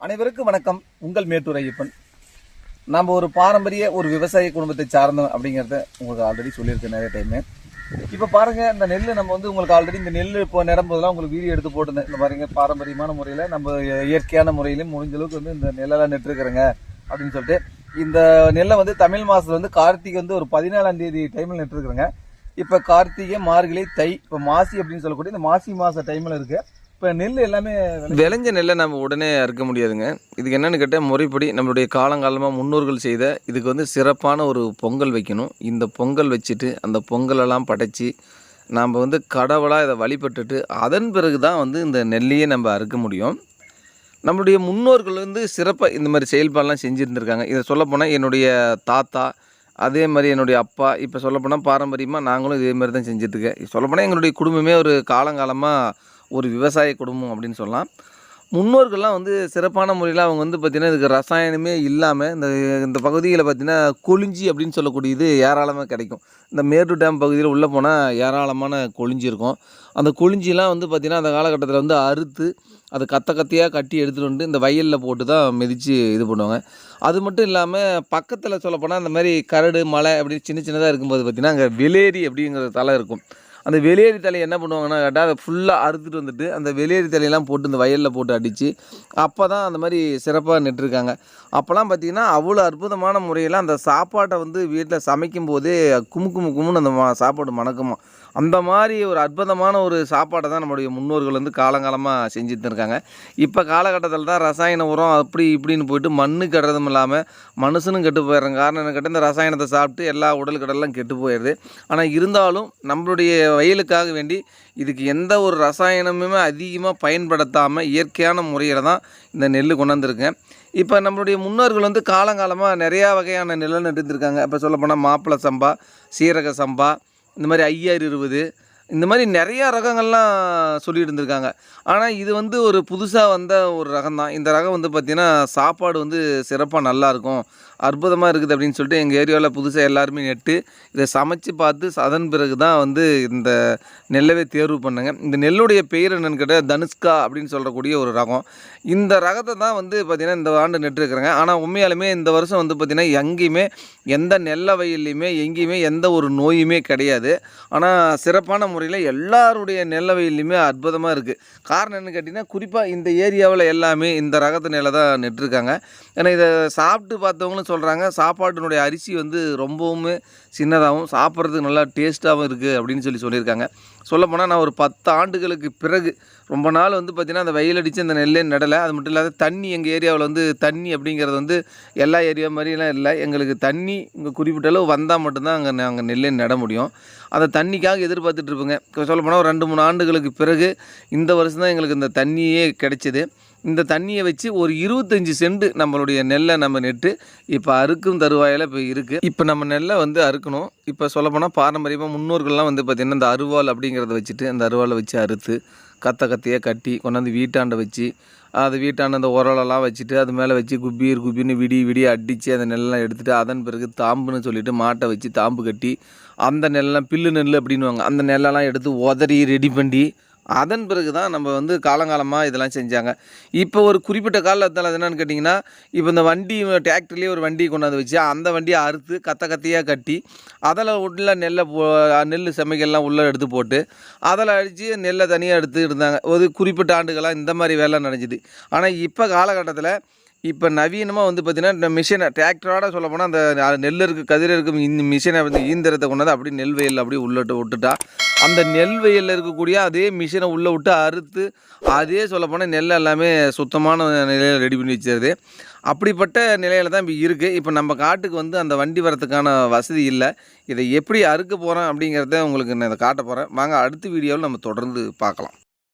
அனைவருக்கும் வணக்கம். உங்கள் மேட்டூர் ஐயப்பன். நம்ம ஒரு பாரம்பரிய ஒரு விவசாய குடும்பத்தை சார்ந்தோம் அப்படிங்கிறத உங்களுக்கு ஆல்ரெடி சொல்லியிருக்கேன் நிறைய டைமு. இப்போ பாருங்க, இந்த நெல் நம்ம வந்து உங்களுக்கு ஆல்ரெடி இந்த நெல் இப்போ நிரம்புதெல்லாம் உங்களுக்கு வீடியோ எடுத்து போட்டுருந்தேன். இந்த பாருங்க, பாரம்பரியமான முறையில் நம்ம இயற்கையான முறையிலும் முடிஞ்ச அளவுக்கு வந்து இந்த நெல்லெல்லாம் நெட்டுருக்குறேங்க அப்படின்னு சொல்லிட்டு இந்த நெல்லை வந்து தமிழ் மாதத்துல வந்து கார்த்திகை வந்து ஒரு 14ஆம் தேதி டைமில் நெட்டுருக்குறேங்க. இப்போ கார்த்திகை, மார்கழி, தை, இப்போ மாசி அப்படின்னு சொல்லக்கூடிய இந்த மாசி மாத டைமில் இருக்குது. இப்போ நெல் எல்லாமே விளைஞ்ச நெல்லை நம்ம உடனே அறுக்க முடியாதுங்க. இதுக்கு என்னென்னு கேட்டால், முறைப்படி நம்மளுடைய காலங்காலமாக முன்னோர்கள் செய்த இதுக்கு வந்து சிறப்பான ஒரு பொங்கல் வைக்கணும். இந்த பொங்கல் வச்சுட்டு அந்த பொங்கலெல்லாம் படைச்சி நாம் வந்து கடவுளாக இதை வழிபட்டுட்டு அதன் பிறகு தான் வந்து இந்த நெல்லையே நம்ம அறுக்க முடியும். நம்மளுடைய முன்னோர்கள் வந்து சிறப்பாக இந்த மாதிரி செயல்பாடெலாம் செஞ்சுருந்துருக்காங்க. இதை சொல்லப்போனால் என்னுடைய தாத்தா, அதே மாதிரி என்னுடைய அப்பா, இப்போ சொல்லப்போனால் பாரம்பரியமாக நாங்களும் இதே மாதிரி தான் செஞ்சுட்ருக்கேன். சொல்லப்போனால் எங்களுடைய குடும்பமே ஒரு காலங்காலமாக ஒரு விவசாய குடும்பம் அப்படின்னு சொல்லலாம். முன்னோர்கள்லாம் வந்து சிறப்பான முறையில் அவங்க வந்து பார்த்திங்கன்னா இதுக்கு ரசாயனமே இல்லாமல் இந்த பகுதியில் பார்த்திங்கன்னா கொளிஞ்சி அப்படின்னு சொல்லக்கூடியது ஏராளமாக கிடைக்கும். இந்த மேட்டூர் டேம் பகுதியில் உள்ளே போனால் ஏராளமான கொளிஞ்சி இருக்கும். அந்த கொளிஞ்சிலாம் வந்து பார்த்திங்கன்னா அந்த காலகட்டத்தில் வந்து அறுத்து அது கத்தையாக கட்டி எடுத்துகிட்டு வந்து இந்த வயலில் போட்டு தான் மிதித்து இது பண்ணுவாங்க. அது மட்டும் இல்லாமல் பக்கத்தில் சொல்லப்போனால் இந்த மாதிரி கரடு மலை அப்படி சின்னதாக இருக்கும்போது பார்த்திங்கன்னா அங்கே வெலேரி அப்படிங்கிற தலை இருக்கும். அந்த வெளியேறி தலையை என்ன பண்ணுவாங்கன்னா கேட்டால் அதை ஃபுல்லாக அறுத்துட்டு வந்துட்டு அந்த வெளியேறி தலையெல்லாம் போட்டு இந்த வயலில் போட்டு அடித்து அப்போ தான் அந்த மாதிரி சிறப்பாக நெட்டிருக்காங்க. அப்போல்லாம் பார்த்திங்கன்னா அவ்வளோ அற்புதமான முறையில் அந்த சாப்பாட்டை வந்து வீட்டில் சமைக்கும் போதே கும்முன்னு அந்த சாப்பாடு மணக்குமா. அந்த மாதிரி ஒரு அற்புதமான ஒரு சாப்பாட்டை தான் நம்முடைய முன்னோர்கள் வந்து காலங்காலமாக செஞ்சுட்டு இருக்காங்க. இப்போ காலகட்டத்தில் தான் ரசாயன உரம் அப்படி இப்படின்னு போயிட்டு மண்ணு கெடுறதும் இல்லாமல் மனுஷனும் கெட்டு போயிடுறாங்க. காரணம் என்ன கேட்டால், இந்த ரசாயனத்தை சாப்பிட்டு எல்லா உடல் கடலாம் கெட்டு போயிடுது. ஆனால் இருந்தாலும் நம்மளுடைய வயலுக்காக வேண்டி இதுக்கு எந்த ஒரு ரசாயனமுமே அதிகமாக பயன்படுத்தாமல் இயற்கையான முறையில் தான் இந்த நெல் கொண்டாந்துருக்கேன். இப்போ நம்மளுடைய முன்னோர்கள் வந்து காலங்காலமாக நிறையா வகையான நெல்லை நட்டுருந்துருக்காங்க. இப்போ சொல்லப்போனால் மாப்பிள்ளை சம்பா, சீரக சம்பா, இந்த மாதிரி 5020 இந்த மாதிரி நிறையா ரகங்கள்லாம் சொல்லிட்டு இருந்திருக்காங்க. ஆனால் இது வந்து ஒரு புதுசாக வந்த ஒரு ரகம் தான். இந்த ரகம் வந்து பார்த்திங்கன்னா சாப்பாடு வந்து சிறப்பாக நல்லாயிருக்கும், அற்புதமாக இருக்குது அப்படின்னு சொல்லிட்டு எங்கள் ஏரியாவில் புதுசாக எல்லாருமே நெட்டு இதை சமைச்சு பார்த்து அதன் பிறகு தான் வந்து இந்த நெல்லவே தேர்வு பண்ணுங்க. இந்த நெல்லுடைய பெயர் என்னென்னு கேட்டால் தனுஷ்கா அப்படின்னு சொல்லக்கூடிய ஒரு ரகம். இந்த ரகத்தை தான் வந்து பார்த்திங்கன்னா இந்த ஆண்டு நெட்டுருக்குறாங்க. ஆனால் உண்மையாலுமே இந்த வருஷம் வந்து பார்த்திங்கன்னா எங்கேயுமே எந்த நெல்லை வயல்லையுமே எங்கேயுமே எந்த ஒரு நோயுமே கிடையாது. ஆனால் சிறப்பான முறையில் எல்லாருடைய நெல்லை வயல்லையுமே அற்புதமாக இருக்குது. காரணம் என்னென்னு கேட்டிங்கன்னா, குறிப்பாக இந்த ஏரியாவில் எல்லாமே இந்த ரகத்து நெல்லை தான் நெட்டுருக்காங்க. ஏன்னா இதை சாப்பிட்டு பார்த்தவங்களும் சொல்கிறாங்க, சாப்பாட்டினுடைய அரிசி வந்து ரொம்பவுமே சின்னதாகவும் சாப்பிட்றதுக்கு நல்லா டேஸ்ட்டாகவும் இருக்குது அப்படின்னு சொல்லியிருக்காங்க. சொல்லப்போனால் நான் ஒரு 10 ஆண்டுகளுக்கு பிறகு ரொம்ப நாள் வந்து பார்த்திங்கன்னா அந்த வெயில் அடித்து அந்த நெல்லே நடலை. அது மட்டும் இல்லாத தண்ணி எங்கள் ஏரியாவில் வந்து தண்ணி அப்படிங்கிறது வந்து எல்லா ஏரியா மாதிரிலாம் இல்லை. எங்களுக்கு தண்ணி இங்கே குறிப்பிட்ட அளவு வந்தால் மட்டும்தான் அங்கே நாங்கள் நெல்லே நட முடியும். அந்த தண்ணிக்காக எதிர்பார்த்துட்டு இருப்போங்க. சொல்லப்போனால் ஒரு 2-3 ஆண்டுகளுக்கு பிறகு இந்த வருஷம் தான் எங்களுக்கு இந்த தண்ணியே கிடைச்சிது. இந்த தண்ணியை வச்சு ஒரு 25 சென்ட் நம்மளுடைய நெல்லை நம்ம நெட்டு இப்போ அறுக்கும் தருவாயில் இப்போ இருக்குது. இப்போ நம்ம நெல்லை வந்து அறுக்கணும். இப்போ சொல்லப்போனால் பாரம்பரியமாக முன்னோர்கள்லாம் வந்து பார்த்திங்கன்னா இந்த அருவாள் அப்படிங்கிறத வச்சுட்டு அந்த அருவாளை வச்சு அறுத்து கத்தையாக கட்டி கொண்டாந்து வீட்டாண்டை வச்சு அது வீட்டாண்ட அந்த உரலெல்லாம் வச்சுட்டு அது மேலே வச்சு குப்பின்னு விடிய அடித்து அந்த நெல்லாம் எடுத்துகிட்டு அதன் பிறகு தாம்புன்னு சொல்லிவிட்டு மாட்டை வச்சு தாம்பு கட்டி அந்த நெல்லாம் பில்லு நெல் அப்படின்வாங்க. அந்த நெல்லெல்லாம் எடுத்து உதறி ரெடி பண்ணி அதன் பிறகு தான் நம்ம வந்து காலங்காலமாக இதெல்லாம் செஞ்சாங்க. இப்போ ஒரு குறிப்பிட்ட காலத்தில் அது என்னென்னு கேட்டிங்கன்னா, இப்போ இந்த வண்டி டிராக்டர்லேயே ஒரு வண்டி கொண்டாந்து வச்சு அந்த வண்டியை அறுத்து கத்தையாக கட்டி அதில் உள்ள நெல் செமைகள்லாம் உள்ளே எடுத்து போட்டு அதில் அடித்து நெல்லை தனியாக எடுத்து இருந்தாங்க. ஒரு குறிப்பிட்ட ஆண்டுகளாக இந்த மாதிரி வேலை நடந்துது. ஆனால் இப்போ காலகட்டத்தில் இப்போ நவீனமாக வந்து பார்த்திங்கன்னா இந்த மிஷினை டிராக்டரோட சொல்ல போனால் அந்த நெல் கதிர் இருக்கும் இந்த மிஷினை வந்து ஈந்திரத்தை கொண்டாந்து அப்படி நெல் வயலில் அப்படியே விட்டுட்டா அந்த நெல் வயலில் இருக்கக்கூடிய அதே மிஷினை உள்ளே விட்டு அறுத்து அதே சொல்லப்போனால் நெல் எல்லாமே சுத்தமான நிலையில் ரெடி பண்ணி வச்சுருது. அப்படிப்பட்ட நிலையில் தான் இப்போ இருக்குது. இப்போ நம்ம காட்டுக்கு வந்து அந்த வண்டி வரத்துக்கான வசதி இல்லை. இதை எப்படி அறுக்க போகிறோம் அப்படிங்கிறத உங்களுக்கு நான் இதை காட்ட போகிறேன். வாங்க அடுத்த வீடியோவில் நம்ம தொடர்ந்து பார்க்கலாம்.